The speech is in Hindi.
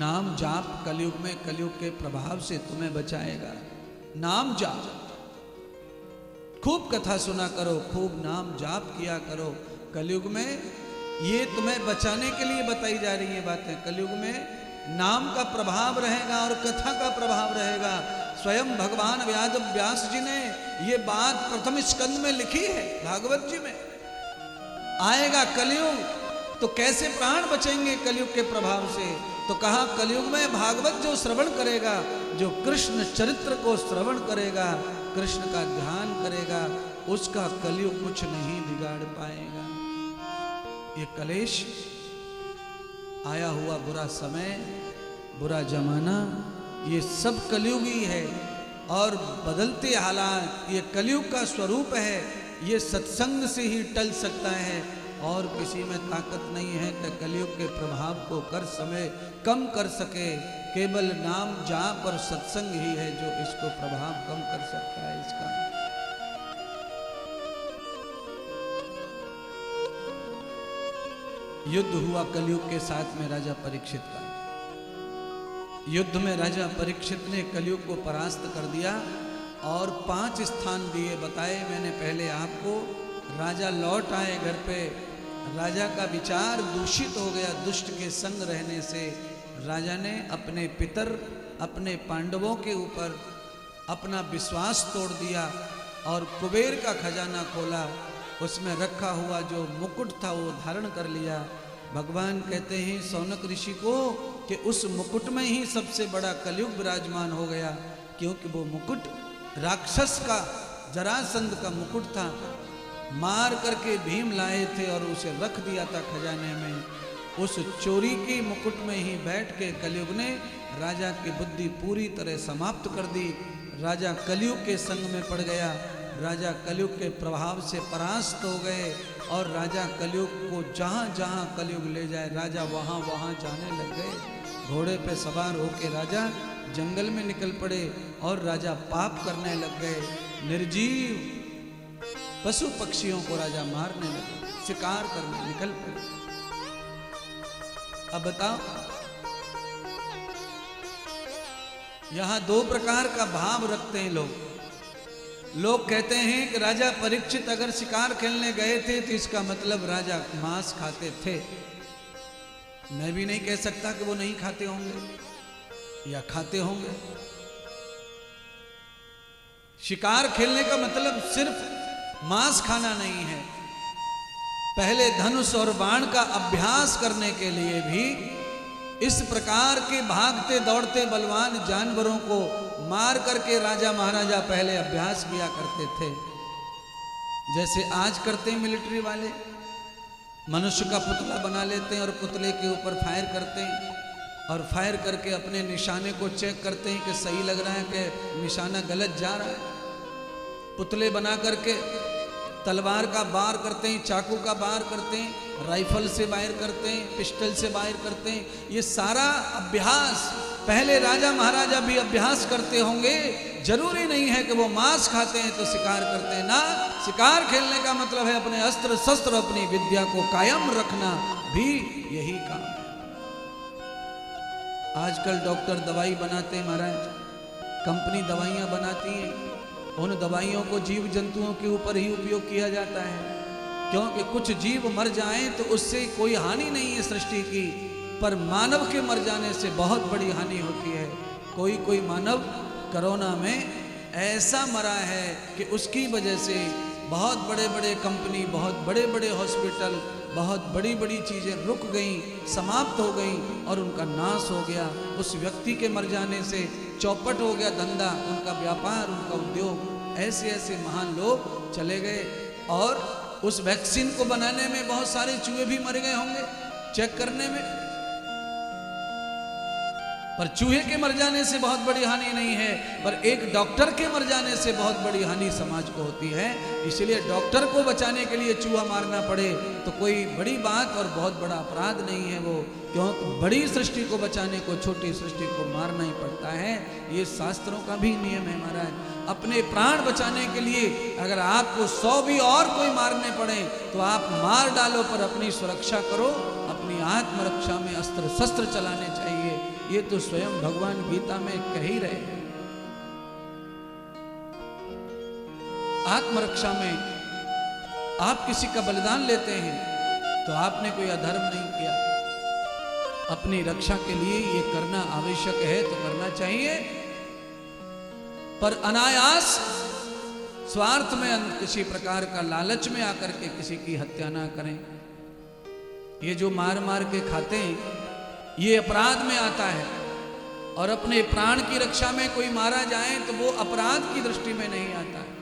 नाम जाप कलयुग में, कलयुग के प्रभाव से तुम्हें बचाएगा। नाम जाप, खूब कथा सुना करो, खूब नाम जाप किया करो। कलयुग में ये तुम्हें बचाने के लिए बताई जा रही है बातें। कलयुग में नाम का प्रभाव रहेगा और कथा का प्रभाव रहेगा। स्वयं भगवान व्यास जी ने ये बात प्रथम स्कंद में लिखी है, भागवत जी में। आएगा कलयुग तो कैसे प्राण बचेंगे कलयुग के प्रभाव से? तो कहा कलयुग में भागवत जो श्रवण करेगा, जो कृष्ण चरित्र को श्रवण करेगा, कृष्ण का ध्यान करेगा, उसका कलयुग कुछ नहीं बिगाड़ पाएगा। ये कलेश आया हुआ बुरा समय, बुरा जमाना, ये सब कलयुग ही है। और बदलते हालात ये कलयुग का स्वरूप है। ये सत्संग से ही टल सकता है और किसी में ताकत नहीं है कि कलयुग के प्रभाव को कर समय कम कर सके। केवल नाम जाप और सत्संग ही है जो इसको प्रभाव कम कर सकता है। इसका युद्ध हुआ कलयुग के साथ में राजा परीक्षित का। युद्ध में राजा परीक्षित ने कलयुग को परास्त कर दिया और 5 स्थान दिए, बताए मैंने पहले आपको। राजा लौट आए घर पे, राजा का विचार दूषित हो गया दुष्ट के संग रहने से। राजा ने अपने पितर, अपने पांडवों के ऊपर अपना विश्वास तोड़ दिया और कुबेर का खजाना खोला। उसमें रखा हुआ जो मुकुट था वो धारण कर लिया। भगवान कहते हैं सौनक ऋषि को कि उस मुकुट में ही सबसे बड़ा कलयुग विराजमान हो गया, क्योंकि वो मुकुट राक्षस का, जरासंध का मुकुट था। मार करके भीम लाए थे और उसे रख दिया था खजाने में। उस चोरी की मुकुट में ही बैठ के कलयुग ने राजा की बुद्धि पूरी तरह समाप्त कर दी। राजा कलयुग के संग में पड़ गया, राजा कलयुग के प्रभाव से परास्त हो गए और राजा कलयुग को जहाँ जहाँ कलयुग ले जाए राजा वहाँ वहाँ जाने लग गए। घोड़े पे सवार होके राजा जंगल में निकल पड़े और राजा पाप करने लग गए। निर्जीव पशु पक्षियों को राजा मारने लगे, शिकार करने निकल पड़े। अब बताओ, यहां 2 प्रकार का भाव रखते हैं लोग। लोग कहते हैं कि राजा परीक्षित अगर शिकार खेलने गए थे तो इसका मतलब राजा मांस खाते थे। मैं भी नहीं कह सकता कि वो नहीं खाते होंगे या खाते होंगे। शिकार खेलने का मतलब सिर्फ मांस खाना नहीं है। पहले धनुष और बाण का अभ्यास करने के लिए भी इस प्रकार के भागते दौड़ते बलवान जानवरों को मार करके राजा महाराजा पहले अभ्यास किया करते थे। जैसे आज करते हैं मिलिट्री वाले, मनुष्य का पुतला बना लेते हैं और पुतले के ऊपर फायर करते हैं और फायर करके अपने निशाने को चेक करते हैं कि सही लग रहा है कि निशाना गलत जा रहा है। पुतले बना करके तलवार का वार करते हैं, चाकू का वार करते हैं, राइफल से वायर करते हैं, पिस्टल से वायर करते हैं। ये सारा अभ्यास पहले राजा महाराजा भी अभ्यास करते होंगे। जरूरी नहीं है कि वो मांस खाते हैं तो शिकार करते हैं ना। शिकार खेलने का मतलब है अपने अस्त्र शस्त्र, अपनी विद्या को कायम रखना भी यही काम है। आजकल डॉक्टर दवाई बनाते हैं महाराज, कंपनी दवाइयां बनाती है, उन दवाइयों को जीव जंतुओं के ऊपर ही उपयोग किया जाता है, क्योंकि कुछ जीव मर जाएं तो उससे कोई हानि नहीं है सृष्टि की, पर मानव के मर जाने से बहुत बड़ी हानि होती है। कोई मानव कोरोना में ऐसा मरा है कि उसकी वजह से बहुत बड़े बड़े कंपनी, बहुत बड़े बड़े हॉस्पिटल, बहुत बड़ी बड़ी चीज़ें रुक गईं, समाप्त हो गईं और उनका नाश हो गया। उस व्यक्ति के मर जाने से चौपट हो गया धंधा, उनका व्यापार, उनका उद्योग। ऐसे ऐसे महान लोग चले गए और उस वैक्सीन को बनाने में बहुत सारे चूहे भी मर गए होंगे चेक करने में, पर चूहे के मर जाने से बहुत बड़ी हानि नहीं है, पर एक डॉक्टर के मर जाने से बहुत बड़ी हानि समाज को होती है। इसलिए डॉक्टर को बचाने के लिए चूहा मारना पड़े तो कोई बड़ी बात और बहुत बड़ा अपराध नहीं है वो, क्योंकि बड़ी सृष्टि को बचाने को छोटी सृष्टि को मारना ही पड़ता है। ये शास्त्रों का भी नियम है महाराज। अपने प्राण बचाने के लिए अगर आपको 100 भी और कोई मारने पड़े तो आप मार डालो, पर अपनी सुरक्षा करो। अपनी आत्मरक्षा में अस्त्र शस्त्र चलाने चाहिए। ये तो स्वयं भगवान गीता में कह ही रहे हैं। आत्मरक्षा में आप किसी का बलिदान लेते हैं तो आपने कोई अधर्म नहीं किया। अपनी रक्षा के लिए ये करना आवश्यक है तो करना चाहिए, पर अनायास स्वार्थ में किसी प्रकार का लालच में आकर के किसी की हत्या ना करें। ये जो मार मार के खाते हैं ये अपराध में आता है, और अपने प्राण की रक्षा में कोई मारा जाए तो वो अपराध की दृष्टि में नहीं आता है।